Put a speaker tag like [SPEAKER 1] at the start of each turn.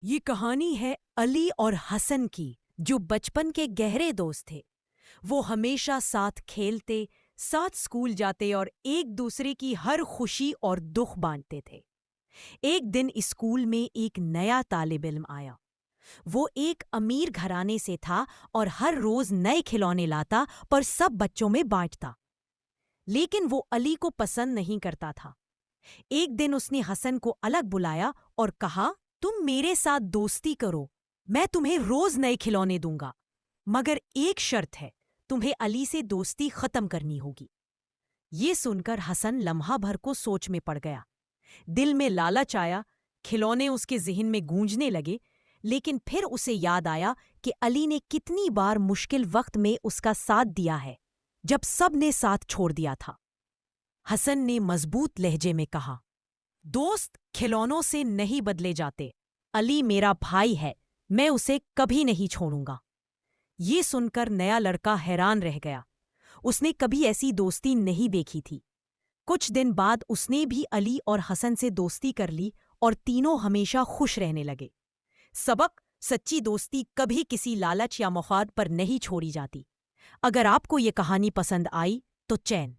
[SPEAKER 1] یہ کہانی ہے علی اور حسن کی، جو بچپن کے گہرے دوست تھے۔ وہ ہمیشہ ساتھ کھیلتے، ساتھ اسکول جاتے اور ایک دوسرے کی ہر خوشی اور دکھ بانٹتے تھے۔ ایک دن اسکول میں ایک نیا طالب علم آیا۔ وہ ایک امیر گھرانے سے تھا اور ہر روز نئے کھلونے لاتا پر سب بچوں میں بانٹتا۔ لیکن وہ علی کو پسند نہیں کرتا تھا۔ ایک دن اس نے حسن کو الگ بلایا اور کہا، تم میرے ساتھ دوستی کرو، میں تمہیں روز نئے کھلونے دوں گا، مگر ایک شرط ہے، تمہیں علی سے دوستی ختم کرنی ہوگی۔ یہ سن کر حسن لمحہ بھر کو سوچ میں پڑ گیا۔ دل میں لالچ آیا، کھلونے اس کے ذہن میں گونجنے لگے، لیکن پھر اسے یاد آیا کہ علی نے کتنی بار مشکل وقت میں اس کا ساتھ دیا ہے، جب سب نے ساتھ چھوڑ دیا تھا۔ حسن نے مضبوط لہجے میں کہا، دوست کھلونوں سے نہیں بدلے جاتے، علی میرا بھائی ہے، میں اسے کبھی نہیں چھوڑوں گا۔ یہ سن کر نیا لڑکا حیران رہ گیا۔ اس نے کبھی ایسی دوستی نہیں دیکھی تھی۔ کچھ دن بعد اس نے بھی علی اور حسن سے دوستی کر لی اور تینوں ہمیشہ خوش رہنے لگے۔ سبق: سچی دوستی کبھی کسی لالچ یا مفاد پر نہیں چھوڑی جاتی۔ اگر آپ کو یہ کہانی پسند آئی تو چین